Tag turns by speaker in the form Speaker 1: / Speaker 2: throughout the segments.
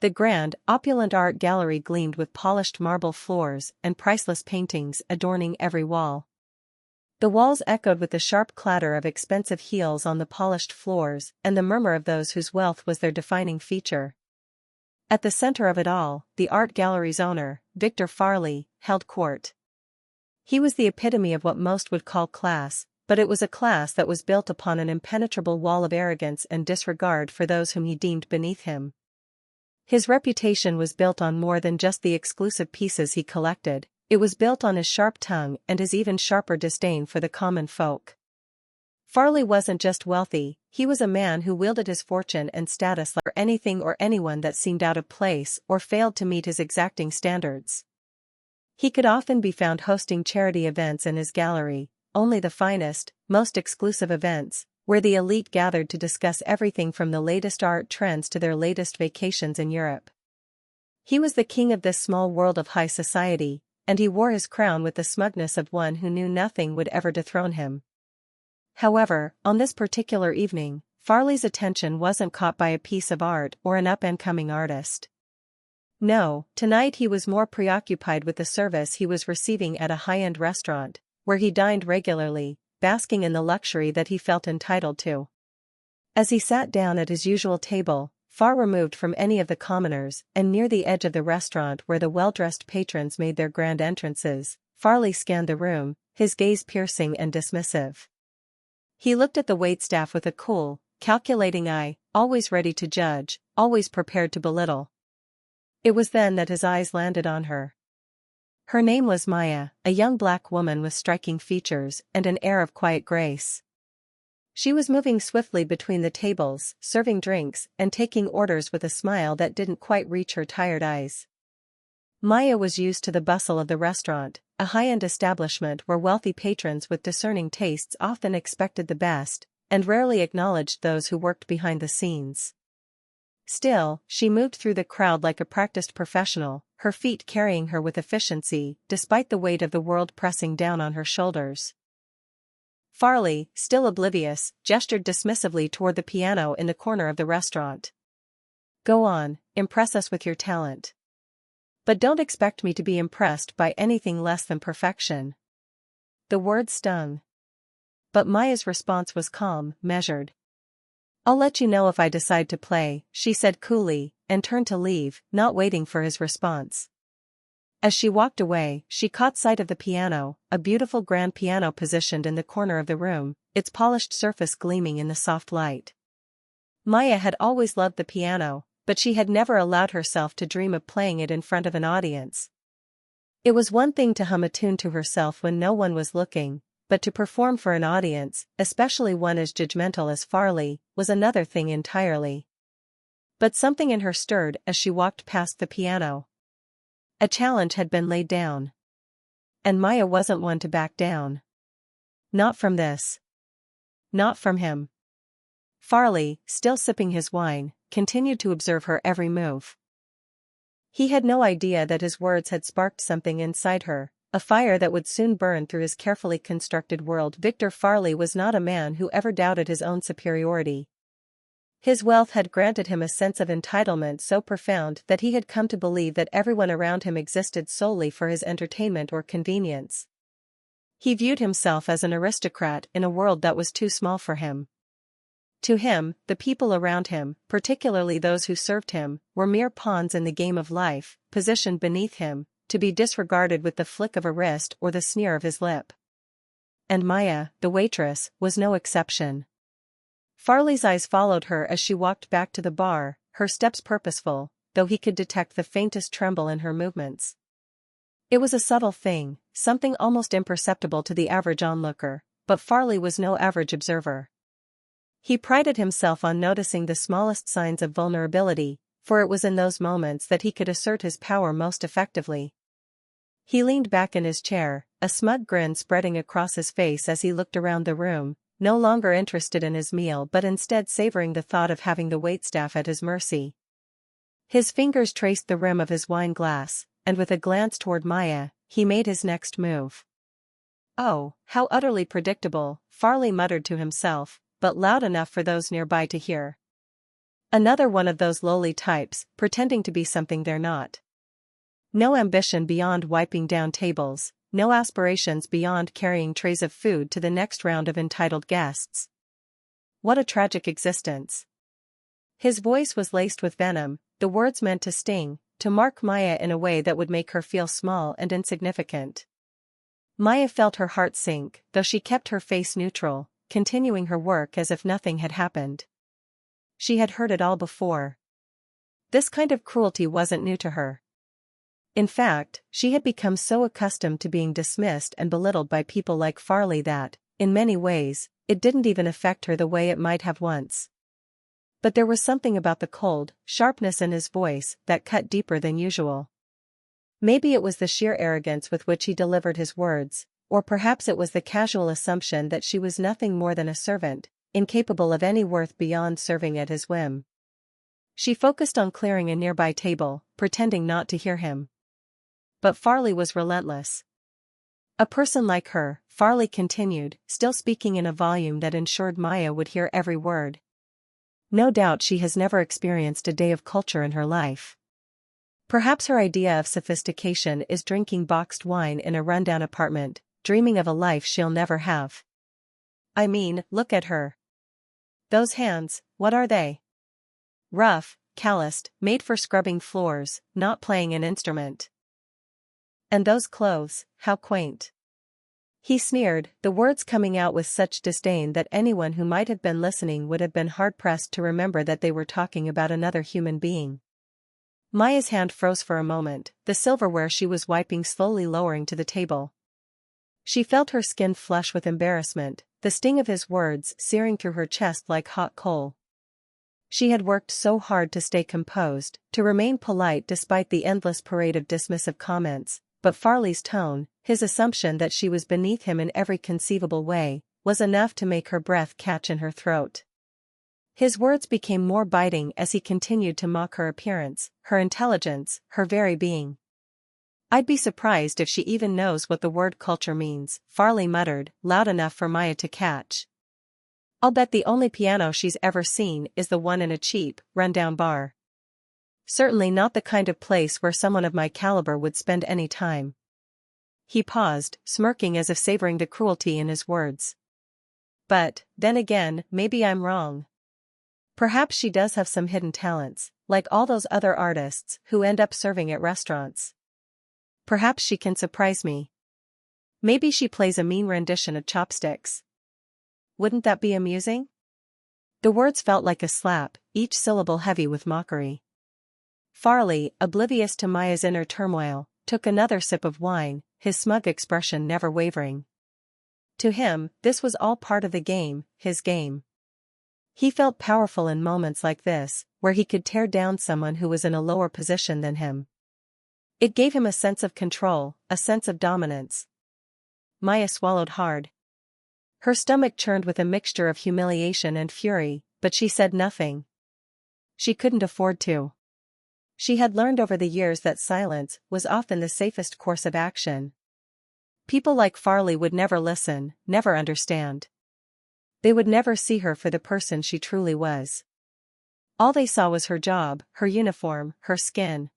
Speaker 1: The grand, opulent art gallery gleamed with polished marble floors and priceless paintings adorning every wall. The walls echoed with the sharp clatter of expensive heels on the polished floors and the murmur of those whose wealth was their defining feature. At the center of it all, the art gallery's owner, Victor Farley, held court. He was the epitome of what most would call class, but it was a class that was built upon an impenetrable wall of arrogance and disregard for those whom he deemed beneath him. His reputation was built on more than just the exclusive pieces he collected, it was built on his sharp tongue and his even sharper disdain for the common folk. Farley wasn't just wealthy, he was a man who wielded his fortune and status for anything or anyone that seemed out of place or failed to meet his exacting standards. He could often be found hosting charity events in his gallery, only the finest, most exclusive events, where the elite gathered to discuss everything from the latest art trends to their latest vacations in Europe. He was the king of this small world of high society, and he wore his crown with the smugness of one who knew nothing would ever dethrone him. However, on this particular evening, Farley's attention wasn't caught by a piece of art or an up-and-coming artist. No, tonight he was more preoccupied with the service he was receiving at a high-end restaurant, where he dined regularly, basking in the luxury that he felt entitled to. As he sat down at his usual table, far removed from any of the commoners and near the edge of the restaurant where the well-dressed patrons made their grand entrances, Farley scanned the room, his gaze piercing and dismissive. He looked at the waitstaff with a cool, calculating eye, always ready to judge, always prepared to belittle. It was then that his eyes landed on her. Her name was Maya, a young black woman with striking features and an air of quiet grace. She was moving swiftly between the tables, serving drinks and taking orders with a smile that didn't quite reach her tired eyes. Maya was used to the bustle of the restaurant, a high-end establishment where wealthy patrons with discerning tastes often expected the best, and rarely acknowledged those who worked behind the scenes. Still, she moved through the crowd like a practiced professional, her feet carrying her with efficiency, despite the weight of the world pressing down on her shoulders. Farley, still oblivious, gestured dismissively toward the piano in the corner of the restaurant. "Go on, impress us with your talent. But don't expect me to be impressed by anything less than perfection." The words stung. But Maya's response was calm, measured. "I'll let you know if I decide to play," she said coolly, and turned to leave, not waiting for his response. As she walked away, she caught sight of the piano, a beautiful grand piano positioned in the corner of the room, its polished surface gleaming in the soft light. Maya had always loved the piano, but she had never allowed herself to dream of playing it in front of an audience. It was one thing to hum a tune to herself when no one was looking, but to perform for an audience, especially one as judgmental as Farley, was another thing entirely. But something in her stirred as she walked past the piano. A challenge had been laid down. And Maya wasn't one to back down. Not from this. Not from him. Farley, still sipping his wine, continued to observe her every move. He had no idea that his words had sparked something inside her, a fire that would soon burn through his carefully constructed world. Victor Farley was not a man who ever doubted his own superiority. His wealth had granted him a sense of entitlement so profound that he had come to believe that everyone around him existed solely for his entertainment or convenience. He viewed himself as an aristocrat in a world that was too small for him. To him, the people around him, particularly those who served him, were mere pawns in the game of life, positioned beneath him, to be disregarded with the flick of a wrist or the sneer of his lip. And Maya, the waitress, was no exception. Farley's eyes followed her as she walked back to the bar, her steps purposeful, though he could detect the faintest tremble in her movements. It was a subtle thing, something almost imperceptible to the average onlooker, but Farley was no average observer. He prided himself on noticing the smallest signs of vulnerability, for it was in those moments that he could assert his power most effectively. He leaned back in his chair, a smug grin spreading across his face as he looked around the room, no longer interested in his meal but instead savoring the thought of having the waitstaff at his mercy. His fingers traced the rim of his wine glass, and with a glance toward Maya, he made his next move. "Oh, how utterly predictable," Farley muttered to himself, but loud enough for those nearby to hear. Another one of those lowly types, pretending to be something they're not. No ambition beyond wiping down tables, no aspirations beyond carrying trays of food to the next round of entitled guests. What a tragic existence. His voice was laced with venom, the words meant to sting, to mark Maya in a way that would make her feel small and insignificant. Maya felt her heart sink, though she kept her face neutral, continuing her work as if nothing had happened. She had heard it all before. This kind of cruelty wasn't new to her. In fact, she had become so accustomed to being dismissed and belittled by people like Farley that, in many ways, it didn't even affect her the way it might have once. But there was something about the cold sharpness in his voice that cut deeper than usual. Maybe it was the sheer arrogance with which he delivered his words, or perhaps it was the casual assumption that she was nothing more than a servant, incapable of any worth beyond serving at his whim. She focused on clearing a nearby table, pretending not to hear him. But Farley was relentless. A person like her, Farley continued, still speaking in a volume that ensured Maya would hear every word. No doubt she has never experienced a day of culture in her life. Perhaps her idea of sophistication is drinking boxed wine in a rundown apartment, dreaming of a life she'll never have. I mean, look at her. Those hands, what are they? Rough, calloused, made for scrubbing floors, not playing an instrument. And those clothes, how quaint. He sneered, the words coming out with such disdain that anyone who might have been listening would have been hard-pressed to remember that they were talking about another human being. Maya's hand froze for a moment, the silverware she was wiping slowly lowering to the table. She felt her skin flush with embarrassment, the sting of his words searing through her chest like hot coal. She had worked so hard to stay composed, to remain polite despite the endless parade of dismissive comments, but Farley's tone, his assumption that she was beneath him in every conceivable way, was enough to make her breath catch in her throat. His words became more biting as he continued to mock her appearance, her intelligence, her very being. I'd be surprised if she even knows what the word culture means, Farley muttered, loud enough for Maya to catch. I'll bet the only piano she's ever seen is the one in a cheap, rundown bar. Certainly not the kind of place where someone of my caliber would spend any time. He paused, smirking as if savoring the cruelty in his words. But, then again, maybe I'm wrong. Perhaps she does have some hidden talents, like all those other artists who end up serving at restaurants. Perhaps she can surprise me. Maybe she plays a mean rendition of Chopsticks. Wouldn't that be amusing? The words felt like a slap, each syllable heavy with mockery. Farley, oblivious to Maya's inner turmoil, took another sip of wine, his smug expression never wavering. To him, this was all part of the game, his game. He felt powerful in moments like this, where he could tear down someone who was in a lower position than him. It gave him a sense of control, a sense of dominance. Maya swallowed hard. Her stomach churned with a mixture of humiliation and fury, but she said nothing. She couldn't afford to. She had learned over the years that silence was often the safest course of action. People like Farley would never listen, never understand. They would never see her for the person she truly was. All they saw was her job, her uniform, her skin.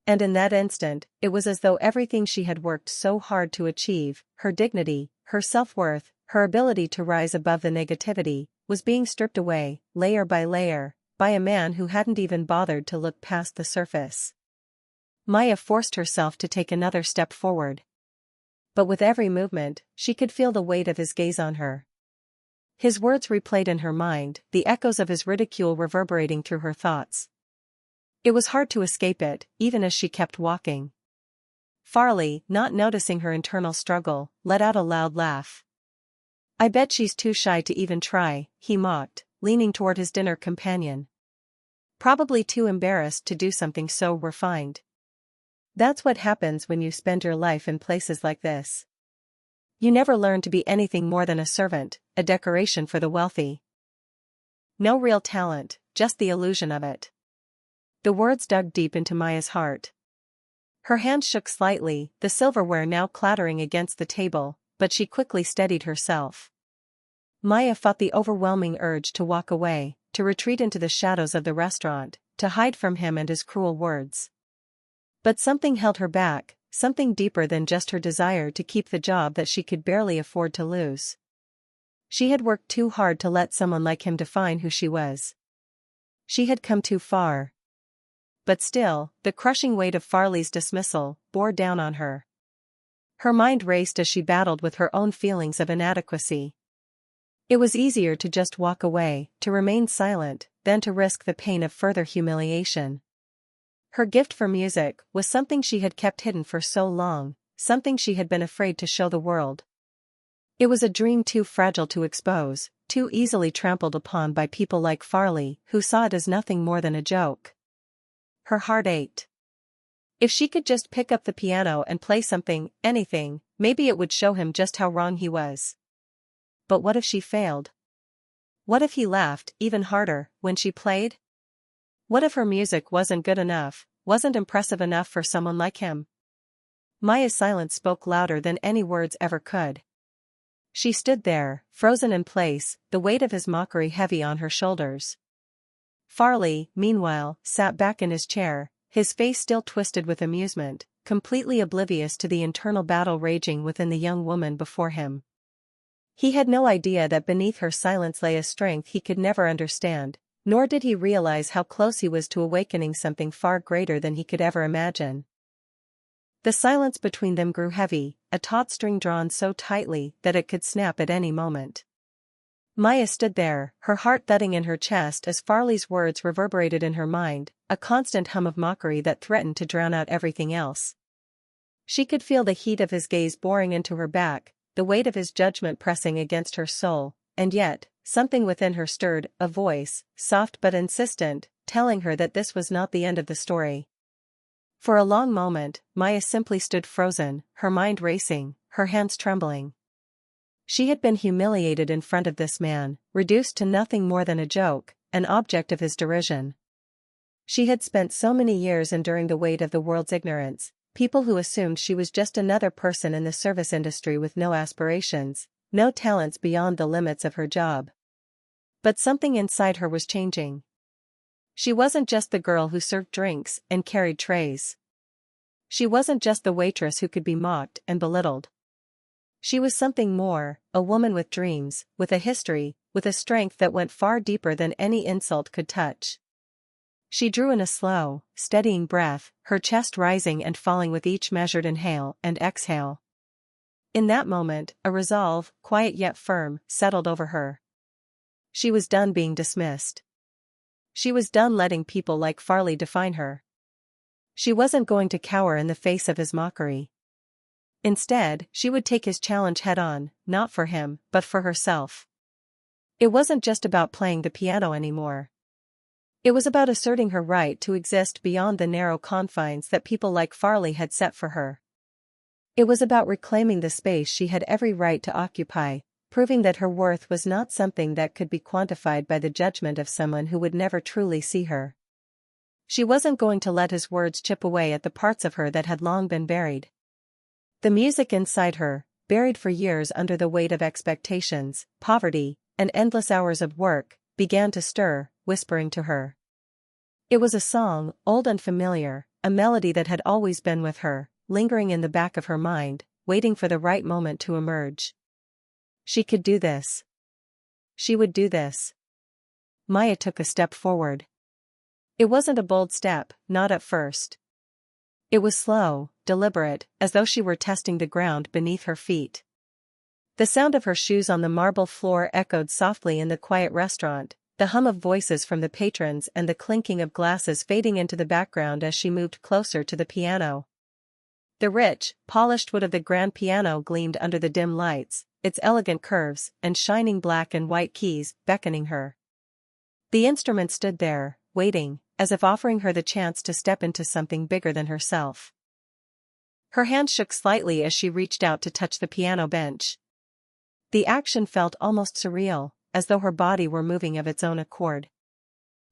Speaker 1: And in that instant, it was as though everything she had worked so hard to achieve, her dignity, her self-worth, her ability to rise above the negativity, was being stripped away, layer by layer, by a man who hadn't even bothered to look past the surface. Maya forced herself to take another step forward. But with every movement, she could feel the weight of his gaze on her. His words replayed in her mind, the echoes of his ridicule reverberating through her thoughts. It was hard to escape it, even as she kept walking. Farley, not noticing her internal struggle, let out a loud laugh. I bet she's too shy to even try, he mocked, leaning toward his dinner companion. Probably too embarrassed to do something so refined. That's what happens when you spend your life in places like this. You never learn to be anything more than a servant, a decoration for the wealthy. No real talent, just the illusion of it. The words dug deep into Maya's heart. Her hand shook slightly, the silverware now clattering against the table, but she quickly steadied herself. Maya fought the overwhelming urge to walk away, to retreat into the shadows of the restaurant, to hide from him and his cruel words. But something held her back, something deeper than just her desire to keep the job that she could barely afford to lose. She had worked too hard to let someone like him define who she was. She had come too far. But still, the crushing weight of Farley's dismissal bore down on her. Her mind raced as she battled with her own feelings of inadequacy. It was easier to just walk away, to remain silent, than to risk the pain of further humiliation. Her gift for music was something she had kept hidden for so long, something she had been afraid to show the world. It was a dream too fragile to expose, too easily trampled upon by people like Farley, who saw it as nothing more than a joke. Her heart ached. If she could just pick up the piano and play something, anything, maybe it would show him just how wrong he was. But what if she failed? What if he laughed, even harder, when she played? What if her music wasn't good enough, wasn't impressive enough for someone like him? Maya's silence spoke louder than any words ever could. She stood there, frozen in place, the weight of his mockery heavy on her shoulders. Farley, meanwhile, sat back in his chair, his face still twisted with amusement, completely oblivious to the internal battle raging within the young woman before him. He had no idea that beneath her silence lay a strength he could never understand, nor did he realize how close he was to awakening something far greater than he could ever imagine. The silence between them grew heavy, a taut string drawn so tightly that it could snap at any moment. Maya stood there, her heart thudding in her chest as Farley's words reverberated in her mind, a constant hum of mockery that threatened to drown out everything else. She could feel the heat of his gaze boring into her back, the weight of his judgment pressing against her soul, and yet, something within her stirred, a voice, soft but insistent, telling her that this was not the end of the story. For a long moment, Maya simply stood frozen, her mind racing, her hands trembling. She had been humiliated in front of this man, reduced to nothing more than a joke, an object of his derision. She had spent so many years enduring the weight of the world's ignorance, people who assumed she was just another person in the service industry with no aspirations, no talents beyond the limits of her job. But something inside her was changing. She wasn't just the girl who served drinks and carried trays. She wasn't just the waitress who could be mocked and belittled. She was something more, a woman with dreams, with a history, with a strength that went far deeper than any insult could touch. She drew in a slow, steadying breath, her chest rising and falling with each measured inhale and exhale. In that moment, a resolve, quiet yet firm, settled over her. She was done being dismissed. She was done letting people like Farley define her. She wasn't going to cower in the face of his mockery. Instead, she would take his challenge head-on, not for him, but for herself. It wasn't just about playing the piano anymore. It was about asserting her right to exist beyond the narrow confines that people like Farley had set for her. It was about reclaiming the space she had every right to occupy, proving that her worth was not something that could be quantified by the judgment of someone who would never truly see her. She wasn't going to let his words chip away at the parts of her that had long been buried. The music inside her, buried for years under the weight of expectations, poverty, and endless hours of work, began to stir, whispering to her. It was a song, old and familiar, a melody that had always been with her, lingering in the back of her mind, waiting for the right moment to emerge. She could do this. She would do this. Maya took a step forward. It wasn't a bold step, not at first. It was slow, deliberate, as though she were testing the ground beneath her feet. The sound of her shoes on the marble floor echoed softly in the quiet restaurant, the hum of voices from the patrons and the clinking of glasses fading into the background as she moved closer to the piano. The rich, polished wood of the grand piano gleamed under the dim lights, its elegant curves and shining black and white keys beckoning her. The instrument stood there, waiting, as if offering her the chance to step into something bigger than herself. Her hand shook slightly as she reached out to touch the piano bench. The action felt almost surreal, as though her body were moving of its own accord.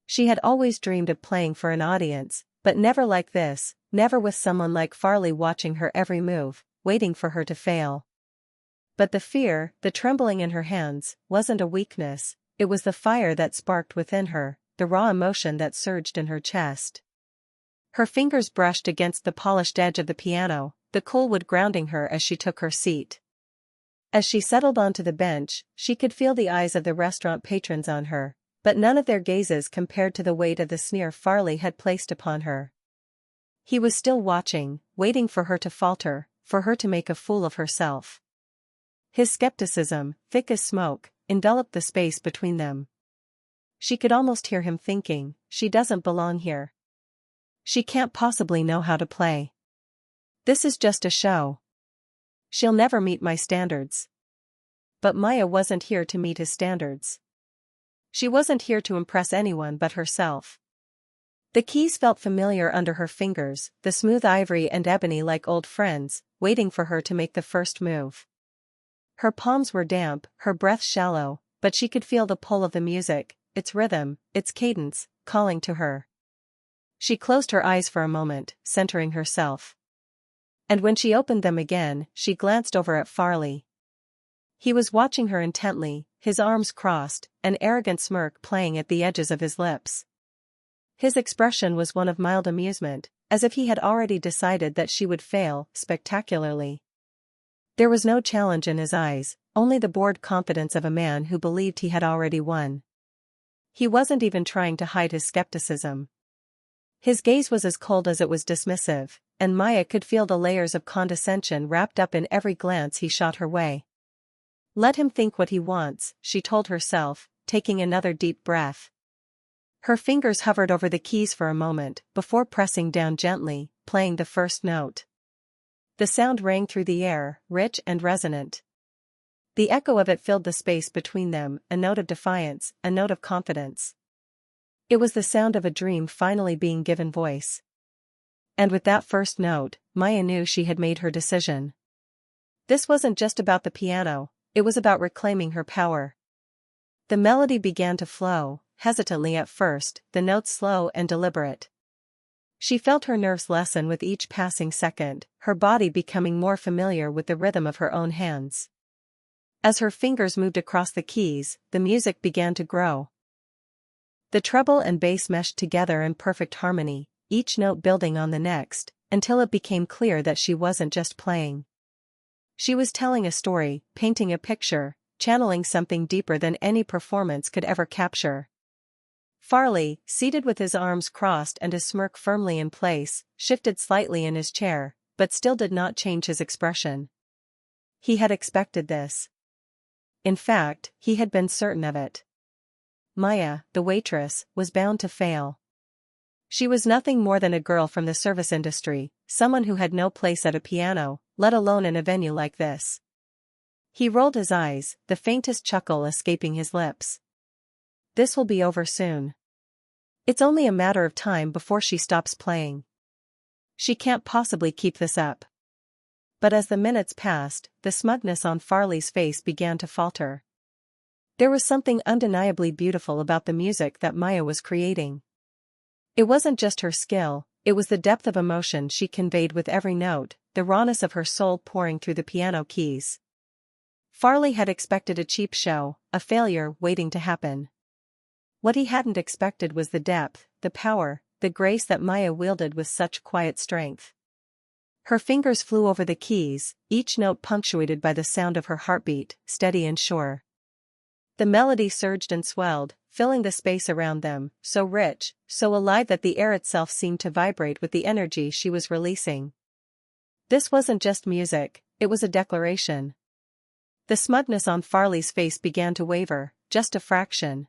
Speaker 1: She had always dreamed of playing for an audience, but never like this, never with someone like Farley watching her every move, waiting for her to fail. But the fear, the trembling in her hands, wasn't a weakness, it was the fire that sparked within her, the raw emotion that surged in her chest. Her fingers brushed against the polished edge of the piano, the cool wood grounding her as she took her seat. As she settled onto the bench, she could feel the eyes of the restaurant patrons on her, but none of their gazes compared to the weight of the sneer Farley had placed upon her. He was still watching, waiting for her to falter, for her to make a fool of herself. His skepticism, thick as smoke, enveloped the space between them. She could almost hear him thinking, she doesn't belong here. She can't possibly know how to play. This is just a show. She'll never meet my standards. But Maya wasn't here to meet his standards. She wasn't here to impress anyone but herself. The keys felt familiar under her fingers, the smooth ivory and ebony like old friends, waiting for her to make the first move. Her palms were damp, her breath shallow, but she could feel the pull of the music, its rhythm, its cadence, calling to her. She closed her eyes for a moment, centering herself. And when she opened them again, she glanced over at Farley. He was watching her intently, his arms crossed, an arrogant smirk playing at the edges of his lips. His expression was one of mild amusement, as if he had already decided that she would fail, spectacularly. There was no challenge in his eyes, only the bored confidence of a man who believed he had already won. He wasn't even trying to hide his skepticism. His gaze was as cold as it was dismissive, and Maya could feel the layers of condescension wrapped up in every glance he shot her way. Let him think what he wants, she told herself, taking another deep breath. Her fingers hovered over the keys for a moment, before pressing down gently, playing the first note. The sound rang through the air, rich and resonant. The echo of it filled the space between them, a note of defiance, a note of confidence. It was the sound of a dream finally being given voice. And with that first note, Maya knew she had made her decision. This wasn't just about the piano, it was about reclaiming her power. The melody began to flow, hesitantly at first, the notes slow and deliberate. She felt her nerves lessen with each passing second, her body becoming more familiar with the rhythm of her own hands. As her fingers moved across the keys, the music began to grow. The treble and bass meshed together in perfect harmony, each note building on the next, until it became clear that she wasn't just playing. She was telling a story, painting a picture, channeling something deeper than any performance could ever capture. Farley, seated with his arms crossed and his smirk firmly in place, shifted slightly in his chair, but still did not change his expression. He had expected this. In fact, he had been certain of it. Maya, the waitress, was bound to fail. She was nothing more than a girl from the service industry, someone who had no place at a piano, let alone in a venue like this. He rolled his eyes, the faintest chuckle escaping his lips. This will be over soon. It's only a matter of time before she stops playing. She can't possibly keep this up. But as the minutes passed, the smugness on Farley's face began to falter. There was something undeniably beautiful about the music that Maya was creating. It wasn't just her skill, it was the depth of emotion she conveyed with every note, the rawness of her soul pouring through the piano keys. Farley had expected a cheap show, a failure waiting to happen. What he hadn't expected was the depth, the power, the grace that Maya wielded with such quiet strength. Her fingers flew over the keys, each note punctuated by the sound of her heartbeat, steady and sure. The melody surged and swelled, filling the space around them, so rich, so alive that the air itself seemed to vibrate with the energy she was releasing. This wasn't just music, it was a declaration. The smugness on Farley's face began to waver, just a fraction.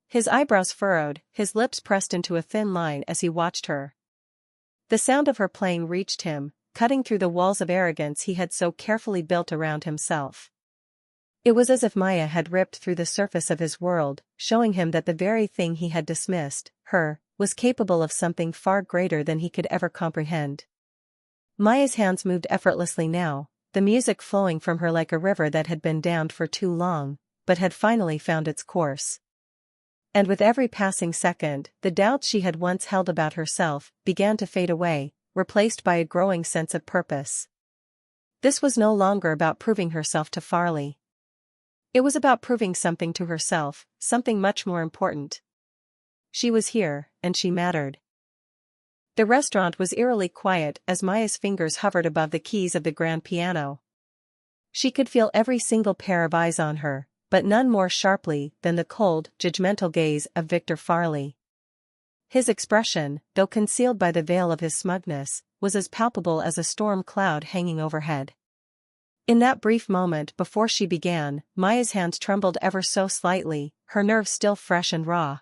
Speaker 1: His eyebrows furrowed, his lips pressed into a thin line as he watched her. The sound of her playing reached him, cutting through the walls of arrogance he had so carefully built around himself. It was as if Maya had ripped through the surface of his world, showing him that the very thing he had dismissed, her, was capable of something far greater than he could ever comprehend. Maya's hands moved effortlessly now, the music flowing from her like a river that had been dammed for too long, but had finally found its course. And with every passing second, the doubts she had once held about herself began to fade away, replaced by a growing sense of purpose. This was no longer about proving herself to Farley. It was about proving something to herself, something much more important. She was here, and she mattered. The restaurant was eerily quiet as Maya's fingers hovered above the keys of the grand piano. She could feel every single pair of eyes on her, but none more sharply than the cold, judgmental gaze of Victor Farley. His expression, though concealed by the veil of his smugness, was as palpable as a storm cloud hanging overhead. In that brief moment before she began, Maya's hands trembled ever so slightly, her nerves still fresh and raw.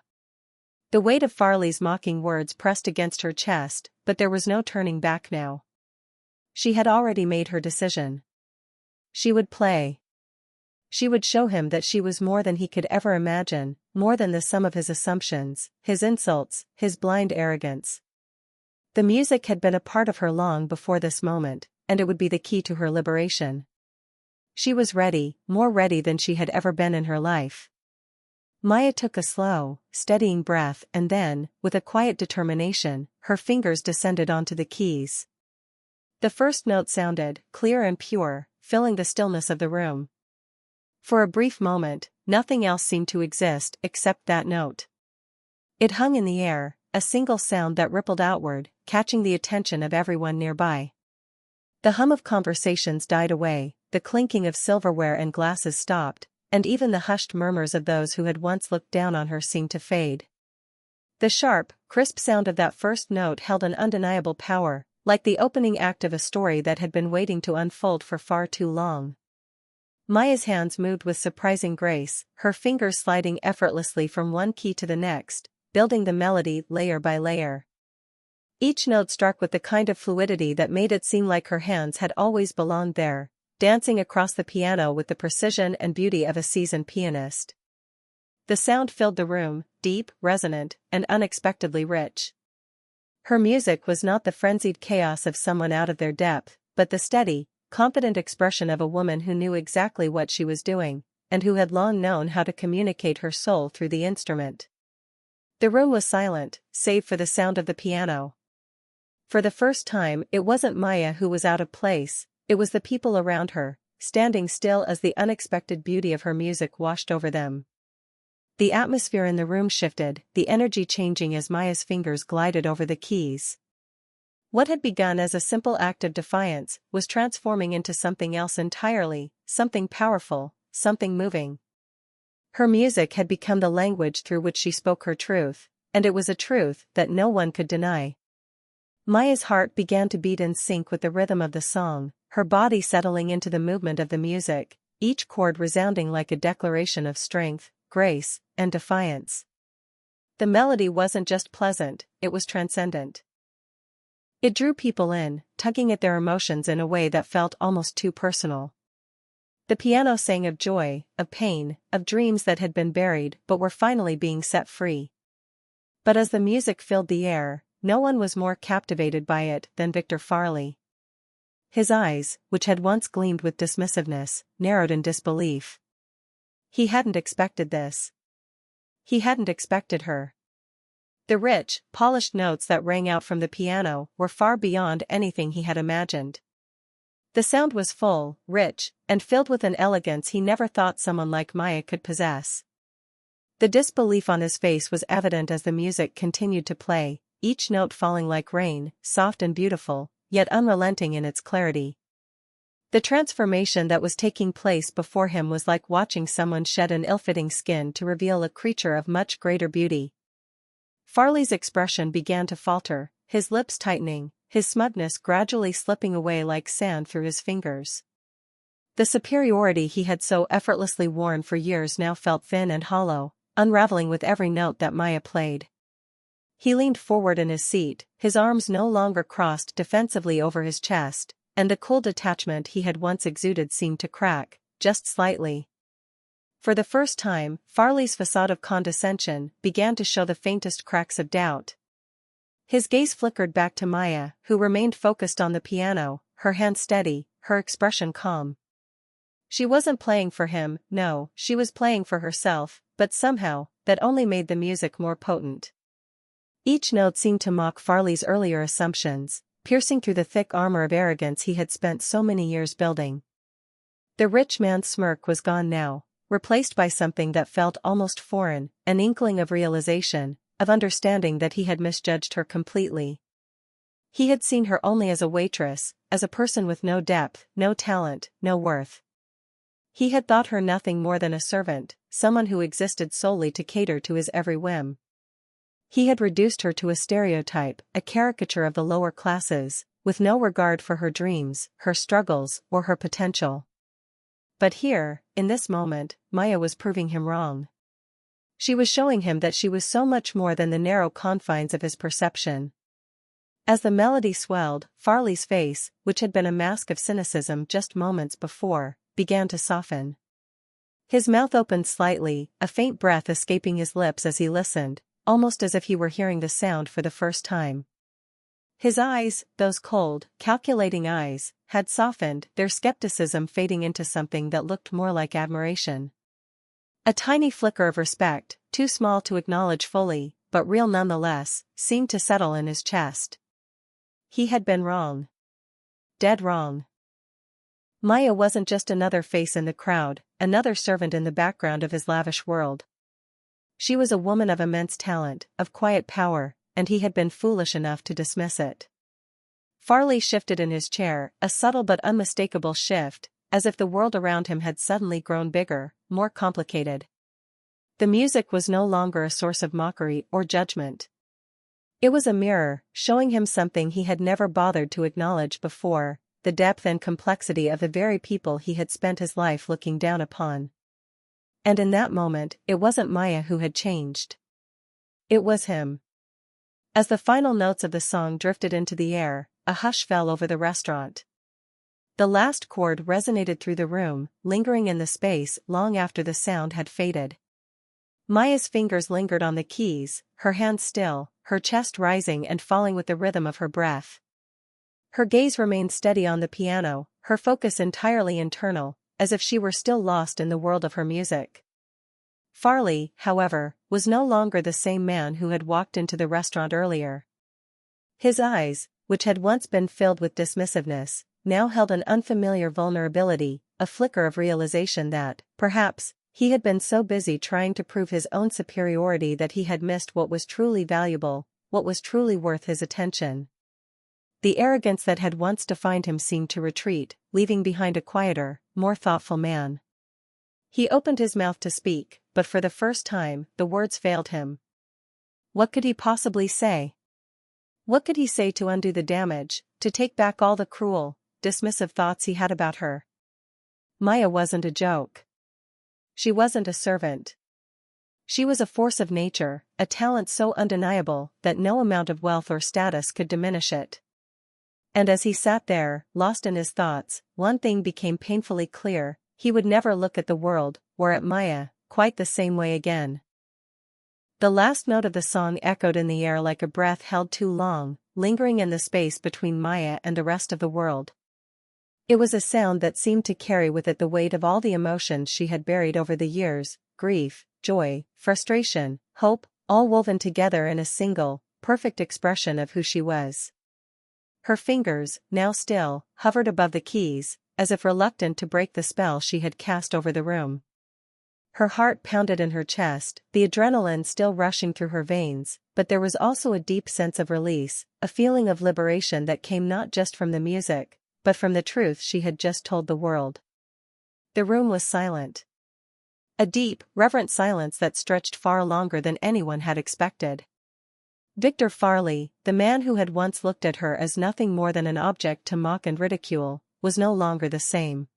Speaker 1: The weight of Farley's mocking words pressed against her chest, but there was no turning back now. She had already made her decision. She would play. She would show him that she was more than he could ever imagine, more than the sum of his assumptions, his insults, his blind arrogance. The music had been a part of her long before this moment, and it would be the key to her liberation. She was ready, more ready than she had ever been in her life. Maya took a slow, steadying breath and then, with a quiet determination, her fingers descended onto the keys. The first note sounded, clear and pure, filling the stillness of the room. For a brief moment, nothing else seemed to exist except that note. It hung in the air, a single sound that rippled outward, catching the attention of everyone nearby. The hum of conversations died away, the clinking of silverware and glasses stopped, and even the hushed murmurs of those who had once looked down on her seemed to fade. The sharp, crisp sound of that first note held an undeniable power, like the opening act of a story that had been waiting to unfold for far too long. Maya's hands moved with surprising grace, her fingers sliding effortlessly from one key to the next, building the melody layer by layer. Each note struck with the kind of fluidity that made it seem like her hands had always belonged there, dancing across the piano with the precision and beauty of a seasoned pianist. The sound filled the room, deep, resonant, and unexpectedly rich. Her music was not the frenzied chaos of someone out of their depth, but the steady, confident expression of a woman who knew exactly what she was doing, and who had long known how to communicate her soul through the instrument. The room was silent, save for the sound of the piano. For the first time, it wasn't Maya who was out of place, it was the people around her, standing still as the unexpected beauty of her music washed over them. The atmosphere in the room shifted, the energy changing as Maya's fingers glided over the keys. What had begun as a simple act of defiance was transforming into something else entirely, something powerful, something moving. Her music had become the language through which she spoke her truth, and it was a truth that no one could deny. Maya's heart began to beat in sync with the rhythm of the song, her body settling into the movement of the music, each chord resounding like a declaration of strength, grace, and defiance. The melody wasn't just pleasant, it was transcendent. It drew people in, tugging at their emotions in a way that felt almost too personal. The piano sang of joy, of pain, of dreams that had been buried but were finally being set free. But as the music filled the air, no one was more captivated by it than Victor Farley. His eyes, which had once gleamed with dismissiveness, narrowed in disbelief. He hadn't expected this. He hadn't expected her. The rich, polished notes that rang out from the piano were far beyond anything he had imagined. The sound was full, rich, and filled with an elegance he never thought someone like Maya could possess. The disbelief on his face was evident as the music continued to play, each note falling like rain, soft and beautiful, yet unrelenting in its clarity. The transformation that was taking place before him was like watching someone shed an ill-fitting skin to reveal a creature of much greater beauty. Farley's expression began to falter, his lips tightening, his smugness gradually slipping away like sand through his fingers. The superiority he had so effortlessly worn for years now felt thin and hollow, unraveling with every note that Maya played. He leaned forward in his seat, his arms no longer crossed defensively over his chest, and the cool detachment he had once exuded seemed to crack, just slightly. For the first time, Farley's facade of condescension began to show the faintest cracks of doubt. His gaze flickered back to Maya, who remained focused on the piano, her hand steady, her expression calm. She wasn't playing for him, no, she was playing for herself, but somehow, that only made the music more potent. Each note seemed to mock Farley's earlier assumptions, piercing through the thick armor of arrogance he had spent so many years building. The rich man's smirk was gone now, replaced by something that felt almost foreign, an inkling of realization, of understanding that he had misjudged her completely. He had seen her only as a waitress, as a person with no depth, no talent, no worth. He had thought her nothing more than a servant, someone who existed solely to cater to his every whim. He had reduced her to a stereotype, a caricature of the lower classes, with no regard for her dreams, her struggles, or her potential. But here, in this moment, Maya was proving him wrong. She was showing him that she was so much more than the narrow confines of his perception. As the melody swelled, Farley's face, which had been a mask of cynicism just moments before, began to soften. His mouth opened slightly, a faint breath escaping his lips as he listened, almost as if he were hearing the sound for the first time. His eyes, those cold, calculating eyes, had softened, their skepticism fading into something that looked more like admiration. A tiny flicker of respect, too small to acknowledge fully, but real nonetheless, seemed to settle in his chest. He had been wrong. Dead wrong. Maya wasn't just another face in the crowd, another servant in the background of his lavish world. She was a woman of immense talent, of quiet power, and he had been foolish enough to dismiss it. Farley shifted in his chair, a subtle but unmistakable shift, as if the world around him had suddenly grown bigger, more complicated. The music was no longer a source of mockery or judgment. It was a mirror, showing him something he had never bothered to acknowledge before, the depth and complexity of the very people he had spent his life looking down upon. And in that moment, it wasn't Maya who had changed. It was him. As the final notes of the song drifted into the air, a hush fell over the restaurant. The last chord resonated through the room, lingering in the space long after the sound had faded. Maya's fingers lingered on the keys, her hands still, her chest rising and falling with the rhythm of her breath. Her gaze remained steady on the piano, her focus entirely internal, as if she were still lost in the world of her music. Farley, however, was no longer the same man who had walked into the restaurant earlier. His eyes, which had once been filled with dismissiveness, now held an unfamiliar vulnerability, a flicker of realization that, perhaps, he had been so busy trying to prove his own superiority that he had missed what was truly valuable, what was truly worth his attention. The arrogance that had once defined him seemed to retreat, leaving behind a quieter, more thoughtful man. He opened his mouth to speak, but for the first time, the words failed him. What could he possibly say? What could he say to undo the damage, to take back all the cruel, dismissive thoughts he had about her? Maya wasn't a joke. She wasn't a servant. She was a force of nature, a talent so undeniable that no amount of wealth or status could diminish it. And as he sat there, lost in his thoughts, one thing became painfully clear: he would never look at the world, or at Maya, quite the same way again. The last note of the song echoed in the air like a breath held too long, lingering in the space between Maya and the rest of the world. It was a sound that seemed to carry with it the weight of all the emotions she had buried over the years: grief, joy, frustration, hope, all woven together in a single, perfect expression of who she was. Her fingers, now still, hovered above the keys, as if reluctant to break the spell she had cast over the room. Her heart pounded in her chest, the adrenaline still rushing through her veins, but there was also a deep sense of release, a feeling of liberation that came not just from the music, but from the truth she had just told the world. The room was silent. A deep, reverent silence that stretched far longer than anyone had expected. Victor Farley, the man who had once looked at her as nothing more than an object to mock and ridicule, was no longer the same.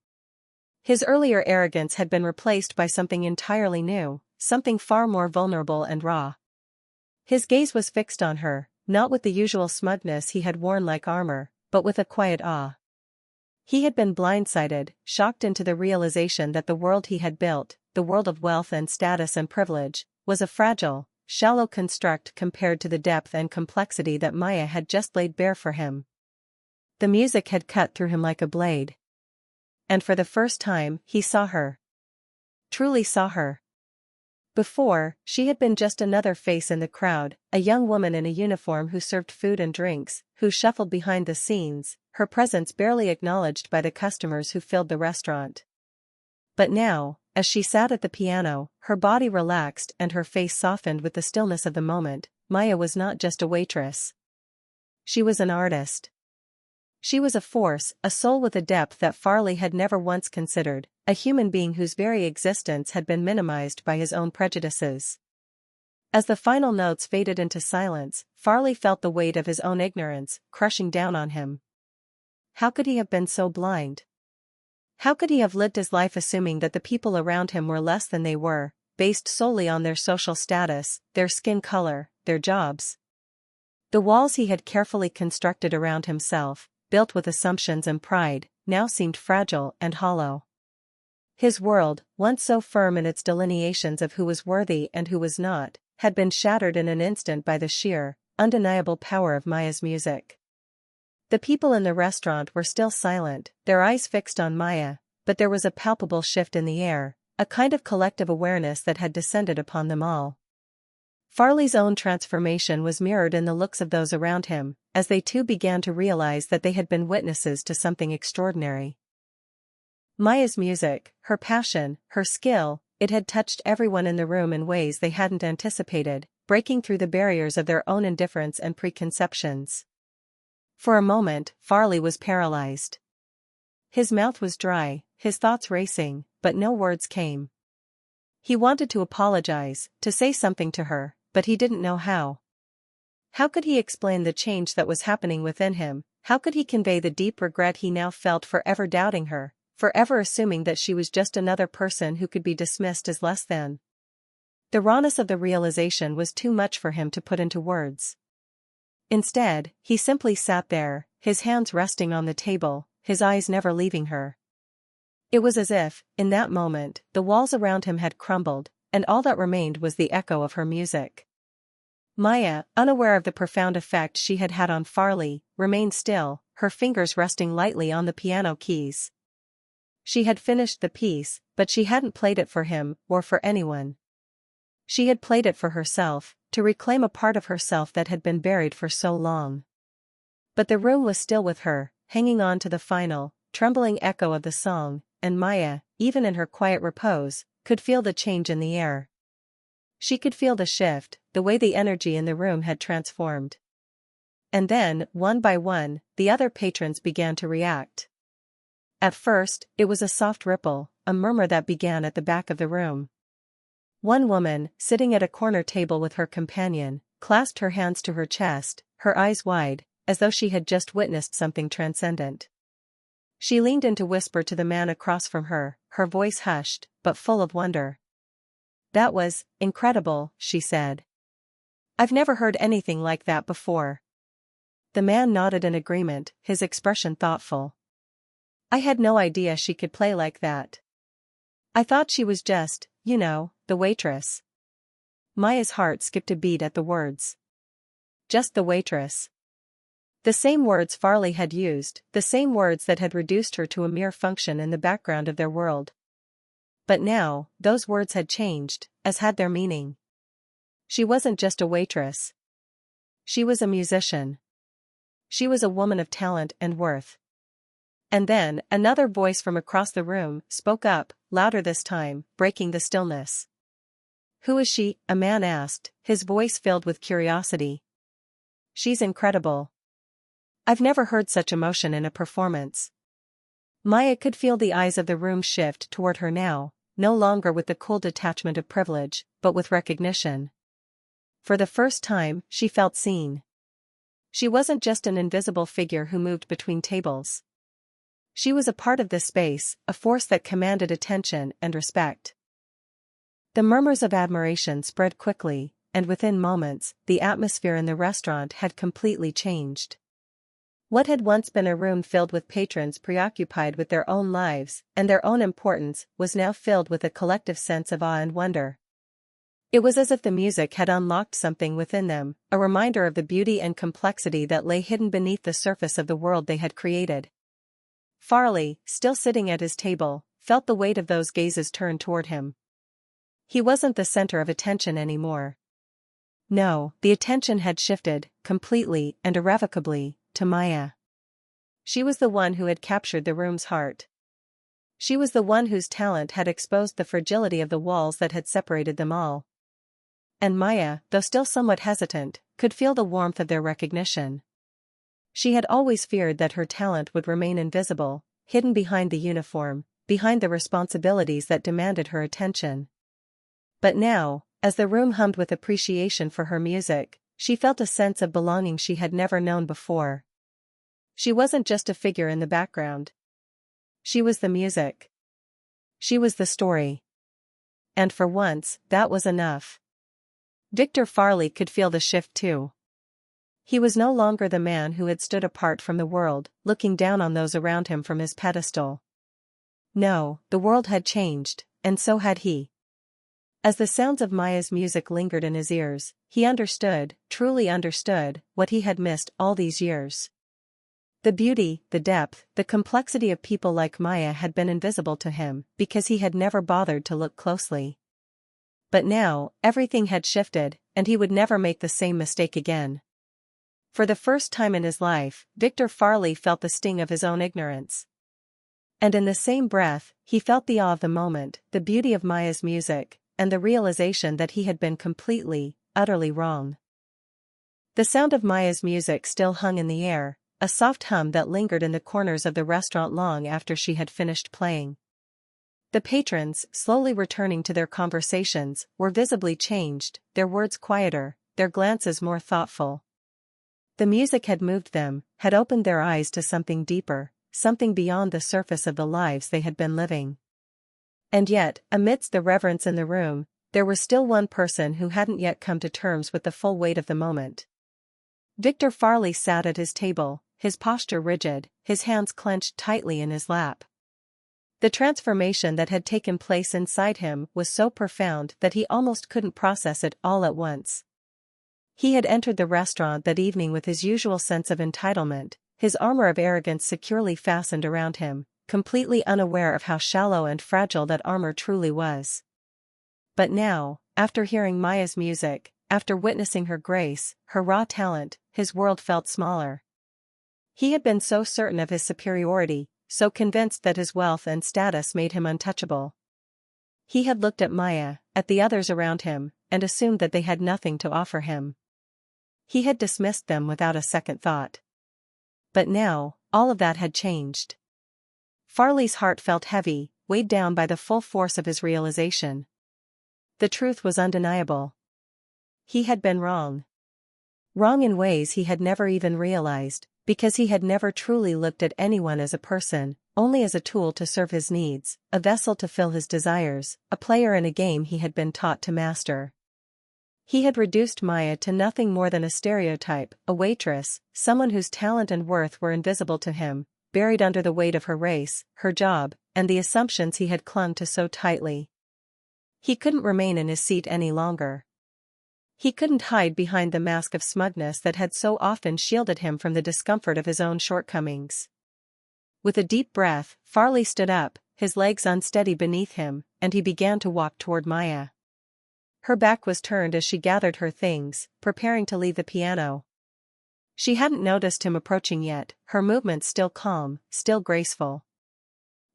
Speaker 1: His earlier arrogance had been replaced by something entirely new, something far more vulnerable and raw. His gaze was fixed on her, not with the usual smugness he had worn like armor, but with a quiet awe. He had been blindsided, shocked into the realization that the world he had built, the world of wealth and status and privilege, was a fragile, shallow construct compared to the depth and complexity that Maya had just laid bare for him. The music had cut through him like a blade. And for the first time, he saw her. Truly saw her. Before, she had been just another face in the crowd, a young woman in a uniform who served food and drinks, who shuffled behind the scenes, her presence barely acknowledged by the customers who filled the restaurant. But now, as she sat at the piano, her body relaxed and her face softened with the stillness of the moment, Maya was not just a waitress. She was an artist. She was a force, a soul with a depth that Farley had never once considered, a human being whose very existence had been minimized by his own prejudices. As the final notes faded into silence, Farley felt the weight of his own ignorance crushing down on him. How could he have been so blind? How could he have lived his life assuming that the people around him were less than they were, based solely on their social status, their skin color, their jobs? The walls he had carefully constructed around himself, built with assumptions and pride, now seemed fragile and hollow. His world, once so firm in its delineations of who was worthy and who was not, had been shattered in an instant by the sheer, undeniable power of Maya's music. The people in the restaurant were still silent, their eyes fixed on Maya, but there was a palpable shift in the air, a kind of collective awareness that had descended upon them all. Farley's own transformation was mirrored in the looks of those around him, as they too began to realize that they had been witnesses to something extraordinary. Maya's music, her passion, her skill, it had touched everyone in the room in ways they hadn't anticipated, breaking through the barriers of their own indifference and preconceptions. For a moment, Farley was paralyzed. His mouth was dry, his thoughts racing, but no words came. He wanted to apologize, to say something to her, but he didn't know how. How could he explain the change that was happening within him? How could he convey the deep regret he now felt for ever doubting her, for ever assuming that she was just another person who could be dismissed as less than? The rawness of the realization was too much for him to put into words. Instead, he simply sat there, his hands resting on the table, his eyes never leaving her. It was as if, in that moment, the walls around him had crumbled, and all that remained was the echo of her music. Maya, unaware of the profound effect she had had on Farley, remained still, her fingers resting lightly on the piano keys. She had finished the piece, but she hadn't played it for him, or for anyone. She had played it for herself, to reclaim a part of herself that had been buried for so long. But the room was still with her, hanging on to the final, trembling echo of the song, and Maya, even in her quiet repose, could feel the change in the air. She could feel the shift, the way the energy in the room had transformed. And then, one by one, the other patrons began to react. At first, it was a soft ripple, a murmur that began at the back of the room. One woman, sitting at a corner table with her companion, clasped her hands to her chest, her eyes wide, as though she had just witnessed something transcendent. She leaned in to whisper to the man across from her, her voice hushed, but full of wonder. "That was incredible," she said. "I've never heard anything like that before." The man nodded in agreement, his expression thoughtful. "I had no idea she could play like that. I thought she was just, the waitress." Maya's heart skipped a beat at the words. Just the waitress. The same words Farley had used, the same words that had reduced her to a mere function in the background of their world. But now, those words had changed, as had their meaning. She wasn't just a waitress. She was a musician. She was a woman of talent and worth. And then, another voice from across the room spoke up, louder this time, breaking the stillness. "Who is she?" a man asked, his voice filled with curiosity. "She's incredible. I've never heard such emotion in a performance." Maya could feel the eyes of the room shift toward her now, no longer with the cool detachment of privilege, but with recognition. For the first time, she felt seen. She wasn't just an invisible figure who moved between tables. She was a part of this space, a force that commanded attention and respect. The murmurs of admiration spread quickly, and within moments, the atmosphere in the restaurant had completely changed. What had once been a room filled with patrons preoccupied with their own lives and their own importance was now filled with a collective sense of awe and wonder. It was as if the music had unlocked something within them, a reminder of the beauty and complexity that lay hidden beneath the surface of the world they had created. Farley, still sitting at his table, felt the weight of those gazes turned toward him. He wasn't the center of attention anymore. No, the attention had shifted, completely and irrevocably, to Maya. She was the one who had captured the room's heart. She was the one whose talent had exposed the fragility of the walls that had separated them all. And Maya, though still somewhat hesitant, could feel the warmth of their recognition. She had always feared that her talent would remain invisible, hidden behind the uniform, behind the responsibilities that demanded her attention. But now, as the room hummed with appreciation for her music, she felt a sense of belonging she had never known before. She wasn't just a figure in the background. She was the music. She was the story. And for once, that was enough. Victor Farley could feel the shift too. He was no longer the man who had stood apart from the world, looking down on those around him from his pedestal. No, the world had changed, and so had he. As the sounds of Maya's music lingered in his ears, he understood, truly understood, what he had missed all these years. The beauty, the depth, the complexity of people like Maya had been invisible to him because he had never bothered to look closely. But now, everything had shifted, and he would never make the same mistake again. For the first time in his life, Victor Farley felt the sting of his own ignorance. And in the same breath, he felt the awe of the moment, the beauty of Maya's music, and the realization that he had been completely, utterly wrong. The sound of Maya's music still hung in the air, a soft hum that lingered in the corners of the restaurant long after she had finished playing. The patrons, slowly returning to their conversations, were visibly changed, their words quieter, their glances more thoughtful. The music had moved them, had opened their eyes to something deeper, something beyond the surface of the lives they had been living. And yet, amidst the reverence in the room, there was still one person who hadn't yet come to terms with the full weight of the moment. Victor Farley sat at his table, his posture rigid, his hands clenched tightly in his lap. The transformation that had taken place inside him was so profound that he almost couldn't process it all at once. He had entered the restaurant that evening with his usual sense of entitlement, his armor of arrogance securely fastened around him, completely unaware of how shallow and fragile that armor truly was. But now, after hearing Maya's music, after witnessing her grace, her raw talent, his world felt smaller. He had been so certain of his superiority, so convinced that his wealth and status made him untouchable. He had looked at Maya, at the others around him, and assumed that they had nothing to offer him. He had dismissed them without a second thought. But now, all of that had changed. Farley's heart felt heavy, weighed down by the full force of his realization. The truth was undeniable. He had been wrong. Wrong in ways he had never even realized, because he had never truly looked at anyone as a person, only as a tool to serve his needs, a vessel to fill his desires, a player in a game he had been taught to master. He had reduced Maya to nothing more than a stereotype, a waitress, someone whose talent and worth were invisible to him, buried under the weight of her race, her job, and the assumptions he had clung to so tightly. He couldn't remain in his seat any longer. He couldn't hide behind the mask of smugness that had so often shielded him from the discomfort of his own shortcomings. With a deep breath, Farley stood up, his legs unsteady beneath him, and he began to walk toward Maya. Her back was turned as she gathered her things, preparing to leave the piano. She hadn't noticed him approaching yet, her movements still calm, still graceful.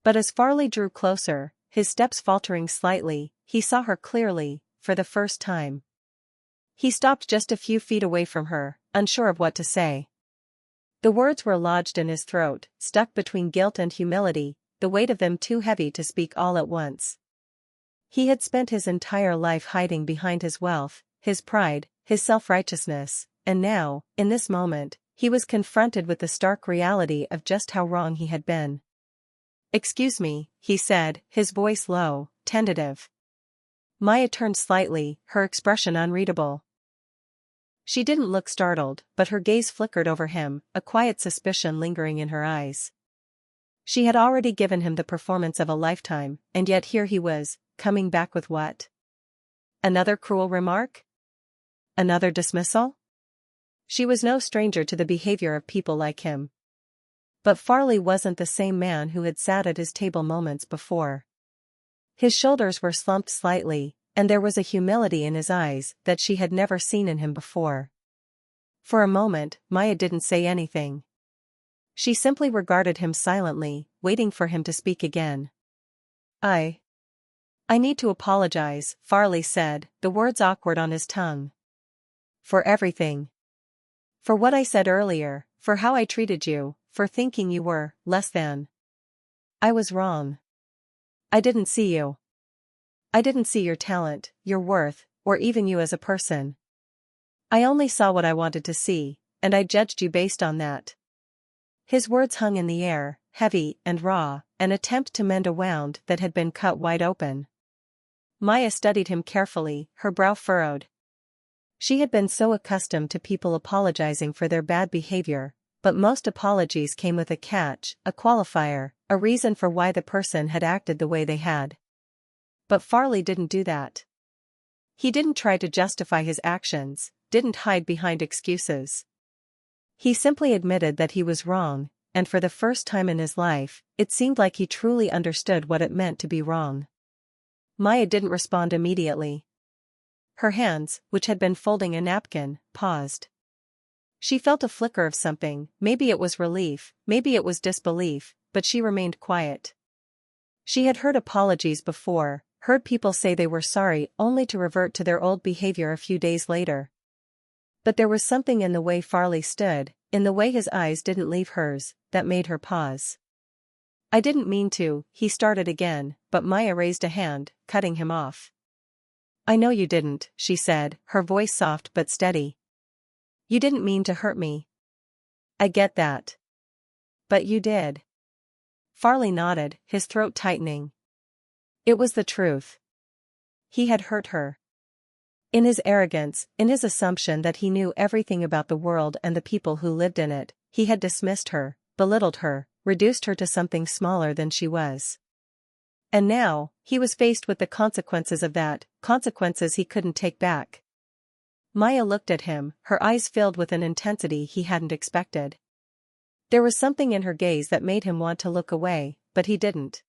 Speaker 1: But as Farley drew closer, his steps faltering slightly, he saw her clearly, for the first time. He stopped just a few feet away from her, unsure of what to say. The words were lodged in his throat, stuck between guilt and humility, the weight of them too heavy to speak all at once. He had spent his entire life hiding behind his wealth, his pride, his self-righteousness, and now, in this moment, he was confronted with the stark reality of just how wrong he had been. "Excuse me," he said, his voice low, tentative. Maya turned slightly, her expression unreadable. She didn't look startled, but her gaze flickered over him, a quiet suspicion lingering in her eyes. She had already given him the performance of a lifetime, and yet here he was, coming back with what? Another cruel remark? Another dismissal? She was no stranger to the behavior of people like him. But Farley wasn't the same man who had sat at his table moments before. His shoulders were slumped slightly, and there was a humility in his eyes that she had never seen in him before. For a moment, Maya didn't say anything. She simply regarded him silently, waiting for him to speak again. I need to apologize, Farley said, the words awkward on his tongue. For everything. For what I said earlier, for how I treated you, for thinking you were less than. I was wrong. I didn't see you. I didn't see your talent, your worth, or even you as a person. I only saw what I wanted to see, and I judged you based on that. His words hung in the air, heavy and raw, an attempt to mend a wound that had been cut wide open. Maya studied him carefully, her brow furrowed. She had been so accustomed to people apologizing for their bad behavior, but most apologies came with a catch, a qualifier, a reason for why the person had acted the way they had. But Farley didn't do that. He didn't try to justify his actions, didn't hide behind excuses. He simply admitted that he was wrong, and for the first time in his life, it seemed like he truly understood what it meant to be wrong. Maya didn't respond immediately. Her hands, which had been folding a napkin, paused. She felt a flicker of something, maybe it was relief, maybe it was disbelief, but she remained quiet. She had heard apologies before, heard people say they were sorry only to revert to their old behavior a few days later. But there was something in the way Farley stood, in the way his eyes didn't leave hers, that made her pause. I didn't mean to, he started again, but Maya raised a hand, cutting him off. I know you didn't, she said, her voice soft but steady. You didn't mean to hurt me. I get that. But you did. Farley nodded, his throat tightening. It was the truth. He had hurt her. In his arrogance, in his assumption that he knew everything about the world and the people who lived in it, he had dismissed her, belittled her, reduced her to something smaller than she was. And now, he was faced with the consequences of that, consequences he couldn't take back. Maya looked at him, her eyes filled with an intensity he hadn't expected. There was something in her gaze that made him want to look away, but he didn't.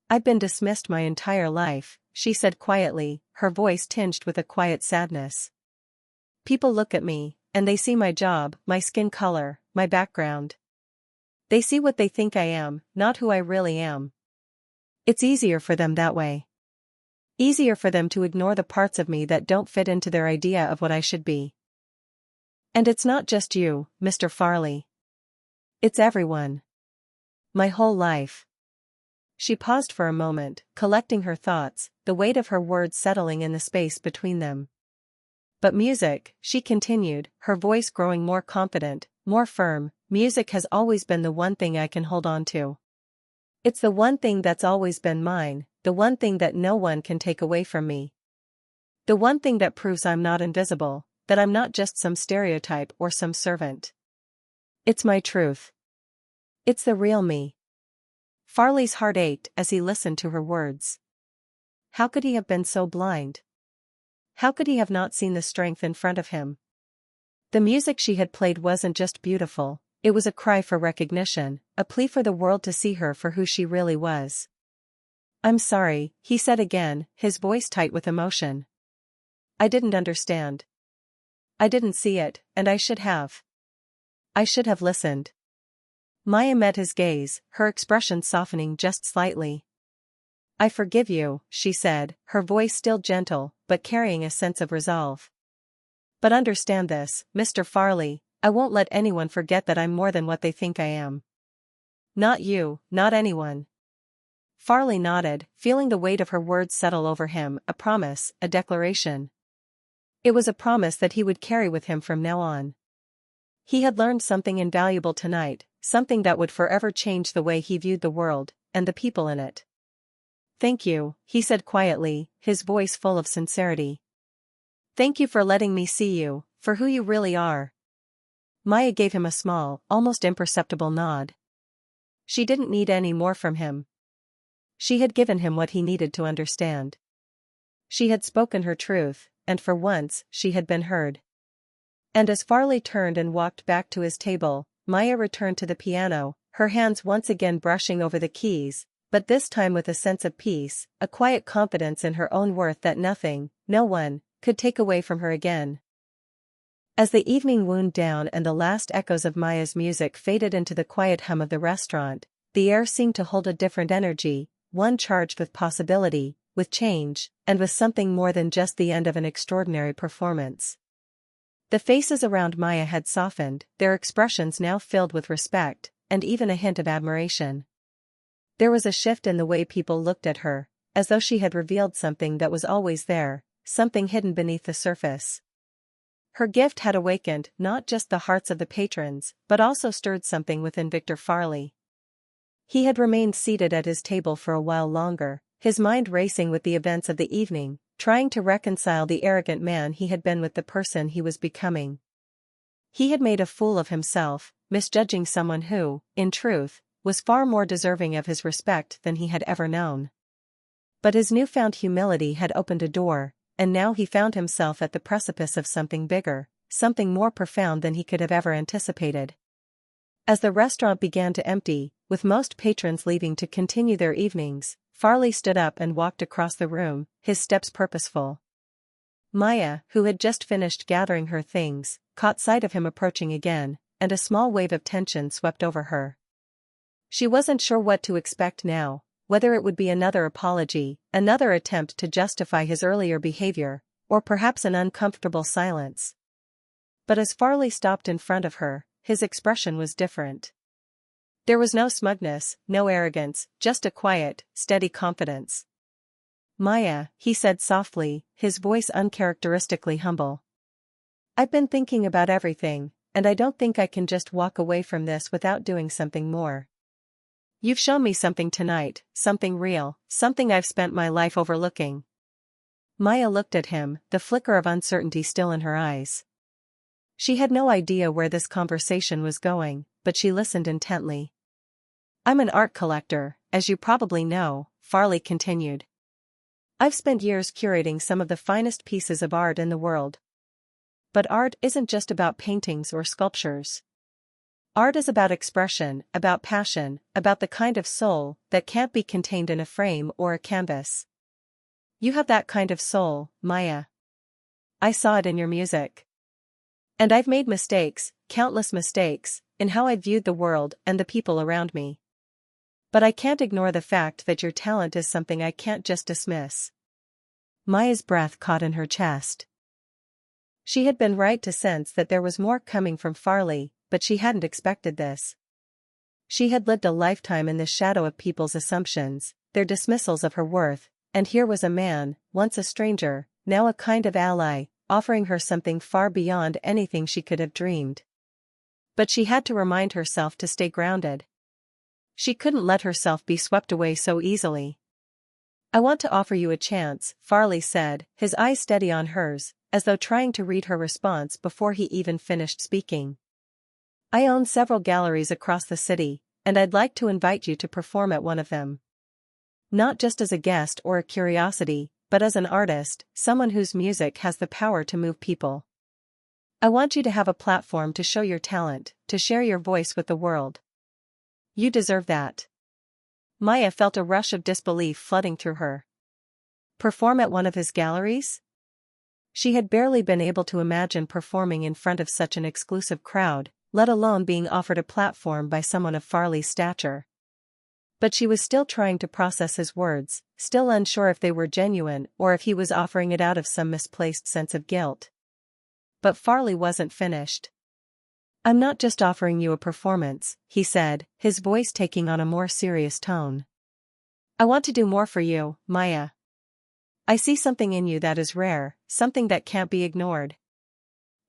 Speaker 1: I've been dismissed my entire life, she said quietly, her voice tinged with a quiet sadness. People look at me, and they see my job, my skin color, my background. They see what they think I am, not who I really am. It's easier for them that way. Easier for them to ignore the parts of me that don't fit into their idea of what I should be. And it's not just you, Mr. Farley. It's everyone. My whole life. She paused for a moment, collecting her thoughts, the weight of her words settling in the space between them. But music, she continued, her voice growing more confident, more firm, music has always been the one thing I can hold on to. It's the one thing that's always been mine, the one thing that no one can take away from me. The one thing that proves I'm not invisible, that I'm not just some stereotype or some servant. It's my truth. It's the real me. Farley's heart ached as he listened to her words. How could he have been so blind? How could he have not seen the strength in front of him? The music she had played wasn't just beautiful, it was a cry for recognition, a plea for the world to see her for who she really was. I'm sorry, he said again, his voice tight with emotion. I didn't understand. I didn't see it, and I should have. I should have listened. Maya met his gaze, her expression softening just slightly. I forgive you, she said, her voice still gentle, but carrying a sense of resolve. But understand this, Mr. Farley, I won't let anyone forget that I'm more than what they think I am. Not you, not anyone. Farley nodded, feeling the weight of her words settle over him, a promise, a declaration. It was a promise that he would carry with him from now on. He had learned something invaluable tonight, something that would forever change the way he viewed the world, and the people in it. Thank you, he said quietly, his voice full of sincerity. Thank you for letting me see you, for who you really are. Maya gave him a small, almost imperceptible nod. She didn't need any more from him. She had given him what he needed to understand. She had spoken her truth, and for once, she had been heard. And as Farley turned and walked back to his table, Maya returned to the piano, her hands once again brushing over the keys, but this time with a sense of peace, a quiet confidence in her own worth that nothing, no one, could take away from her again. As the evening wound down and the last echoes of Maya's music faded into the quiet hum of the restaurant, the air seemed to hold a different energy, one charged with possibility, with change, and with something more than just the end of an extraordinary performance. The faces around Maya had softened, their expressions now filled with respect, and even a hint of admiration. There was a shift in the way people looked at her, as though she had revealed something that was always there, something hidden beneath the surface. Her gift had awakened not just the hearts of the patrons, but also stirred something within Victor Farley. He had remained seated at his table for a while longer, his mind racing with the events of the evening, trying to reconcile the arrogant man he had been with the person he was becoming. He had made a fool of himself, misjudging someone who, in truth, was far more deserving of his respect than he had ever known. But his newfound humility had opened a door, and now he found himself at the precipice of something bigger, something more profound than he could have ever anticipated. As the restaurant began to empty, with most patrons leaving to continue their evenings, Farley stood up and walked across the room, his steps purposeful. Maya, who had just finished gathering her things, caught sight of him approaching again, and a small wave of tension swept over her. She wasn't sure what to expect now, whether it would be another apology, another attempt to justify his earlier behavior, or perhaps an uncomfortable silence. But as Farley stopped in front of her, his expression was different. There was no smugness, no arrogance, just a quiet, steady confidence. "Maya," he said softly, his voice uncharacteristically humble. "I've been thinking about everything, and I don't think I can just walk away from this without doing something more. You've shown me something tonight, something real, something I've spent my life overlooking." Maya looked at him, the flicker of uncertainty still in her eyes. She had no idea where this conversation was going, but she listened intently. "I'm an art collector, as you probably know," Farley continued. "I've spent years curating some of the finest pieces of art in the world. But art isn't just about paintings or sculptures. Art is about expression, about passion, about the kind of soul that can't be contained in a frame or a canvas. You have that kind of soul, Maya. I saw it in your music. And I've made mistakes, countless mistakes, in how I viewed the world and the people around me. But I can't ignore the fact that your talent is something I can't just dismiss." Maya's breath caught in her chest. She had been right to sense that there was more coming from Farley, but she hadn't expected this. She had lived a lifetime in the shadow of people's assumptions, their dismissals of her worth, and here was a man, once a stranger, now a kind of ally, offering her something far beyond anything she could have dreamed. But she had to remind herself to stay grounded. She couldn't let herself be swept away so easily. "I want to offer you a chance," Farley said, his eyes steady on hers, as though trying to read her response before he even finished speaking. "I own several galleries across the city, and I'd like to invite you to perform at one of them. Not just as a guest or a curiosity, but as an artist, someone whose music has the power to move people. I want you to have a platform to show your talent, to share your voice with the world. You deserve that." Maya felt a rush of disbelief flooding through her. Perform at one of his galleries? She had barely been able to imagine performing in front of such an exclusive crowd, let alone being offered a platform by someone of Farley's stature. But she was still trying to process his words, still unsure if they were genuine or if he was offering it out of some misplaced sense of guilt. But Farley wasn't finished. "I'm not just offering you a performance," he said, his voice taking on a more serious tone. "I want to do more for you, Maya. I see something in you that is rare, something that can't be ignored.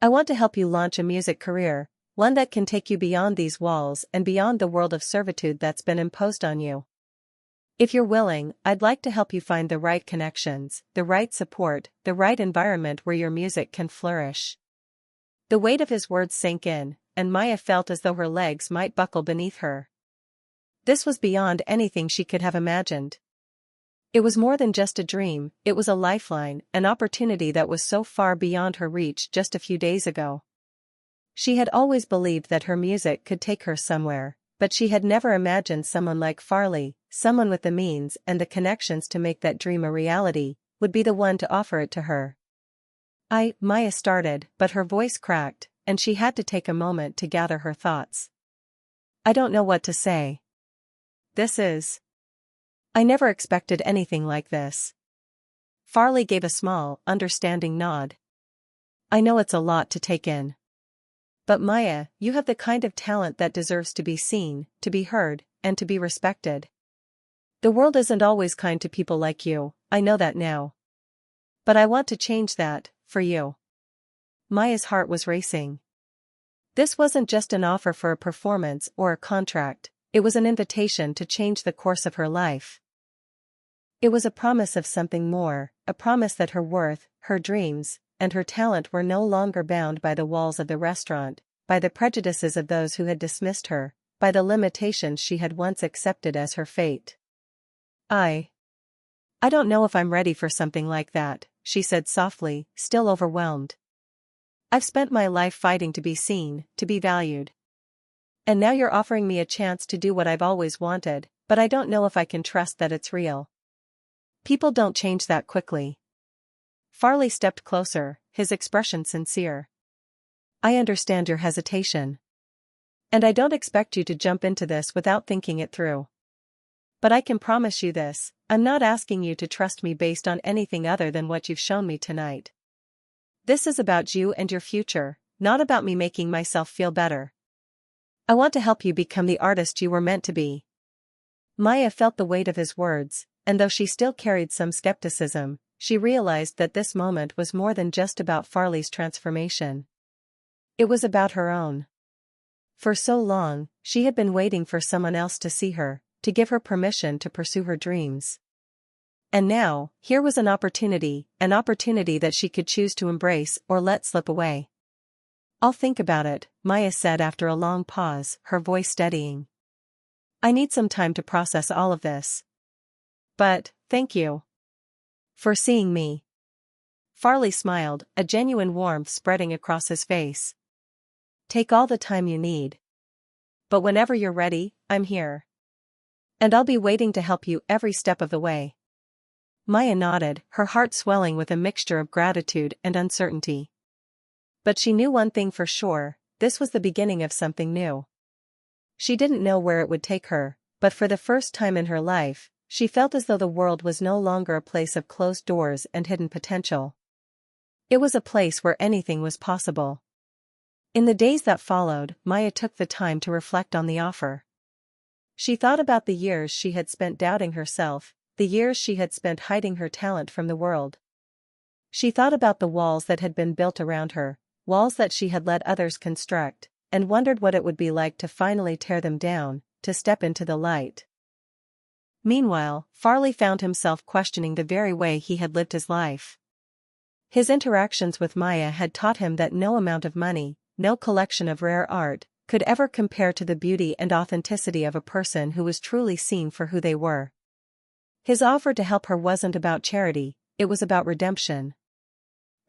Speaker 1: I want to help you launch a music career, one that can take you beyond these walls and beyond the world of servitude that's been imposed on you. If you're willing, I'd like to help you find the right connections, the right support, the right environment where your music can flourish." The weight of his words sank in, and Maya felt as though her legs might buckle beneath her. This was beyond anything she could have imagined. It was more than just a dream, it was a lifeline, an opportunity that was so far beyond her reach just a few days ago. She had always believed that her music could take her somewhere, but she had never imagined someone like Farley, someone with the means and the connections to make that dream a reality, would be the one to offer it to her. Maya started, but her voice cracked, and she had to take a moment to gather her thoughts. I don't know what to say. I never expected anything like this. Farley gave a small, understanding nod. I know it's a lot to take in. But Maya, you have the kind of talent that deserves to be seen, to be heard, and to be respected. The world isn't always kind to people like you, I know that now. But I want to change that, for you. Maya's heart was racing. This wasn't just an offer for a performance or a contract, it was an invitation to change the course of her life. It was a promise of something more, a promise that her worth, her dreams, and her talent were no longer bound by the walls of the restaurant, by the prejudices of those who had dismissed her, by the limitations she had once accepted as her fate. I don't know if I'm ready for something like that, she said softly, still overwhelmed. I've spent my life fighting to be seen, to be valued. And now you're offering me a chance to do what I've always wanted, but I don't know if I can trust that it's real. People don't change that quickly. Farley stepped closer, his expression sincere. I understand your hesitation. And I don't expect you to jump into this without thinking it through. But I can promise you this, I'm not asking you to trust me based on anything other than what you've shown me tonight. This is about you and your future, not about me making myself feel better. I want to help you become the artist you were meant to be. Maya felt the weight of his words, and though she still carried some skepticism, she realized that this moment was more than just about Farley's transformation. It was about her own. For so long, she had been waiting for someone else to see her, to give her permission to pursue her dreams. And now, here was an opportunity that she could choose to embrace or let slip away. I'll think about it, Maya said after a long pause, her voice steadying. I need some time to process all of this. But, thank you. For seeing me. Farley smiled, a genuine warmth spreading across his face. Take all the time you need. But whenever you're ready, I'm here. And I'll be waiting to help you every step of the way. Maya nodded, her heart swelling with a mixture of gratitude and uncertainty. But she knew one thing for sure, this was the beginning of something new. She didn't know where it would take her, but for the first time in her life, she felt as though the world was no longer a place of closed doors and hidden potential. It was a place where anything was possible. In the days that followed, Maya took the time to reflect on the offer. She thought about the years she had spent doubting herself, the years she had spent hiding her talent from the world. She thought about the walls that had been built around her, walls that she had let others construct, and wondered what it would be like to finally tear them down, to step into the light. Meanwhile, Farley found himself questioning the very way he had lived his life. His interactions with Maya had taught him that no amount of money, no collection of rare art, could ever compare to the beauty and authenticity of a person who was truly seen for who they were. His offer to help her wasn't about charity, it was about redemption.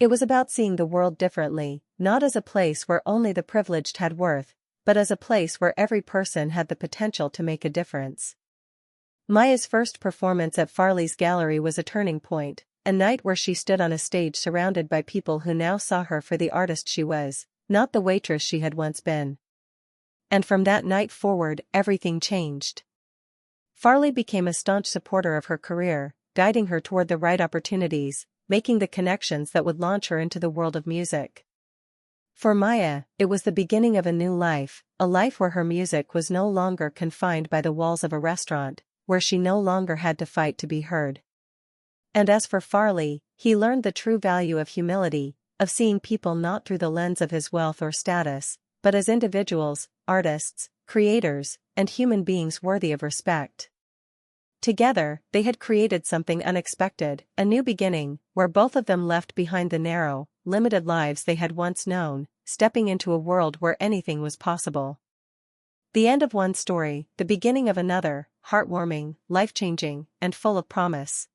Speaker 1: It was about seeing the world differently, not as a place where only the privileged had worth, but as a place where every person had the potential to make a difference. Maya's first performance at Farley's gallery was a turning point, a night where she stood on a stage surrounded by people who now saw her for the artist she was, not the waitress she had once been. And from that night forward, everything changed. Farley became a staunch supporter of her career, guiding her toward the right opportunities, making the connections that would launch her into the world of music. For Maya, it was the beginning of a new life, a life where her music was no longer confined by the walls of a restaurant, where she no longer had to fight to be heard. And as for Farley, he learned the true value of humility, of seeing people not through the lens of his wealth or status, but as individuals, artists, creators, and human beings worthy of respect. Together, they had created something unexpected, a new beginning, where both of them left behind the narrow, limited lives they had once known, stepping into a world where anything was possible. The end of one story, the beginning of another, heartwarming, life-changing, and full of promise.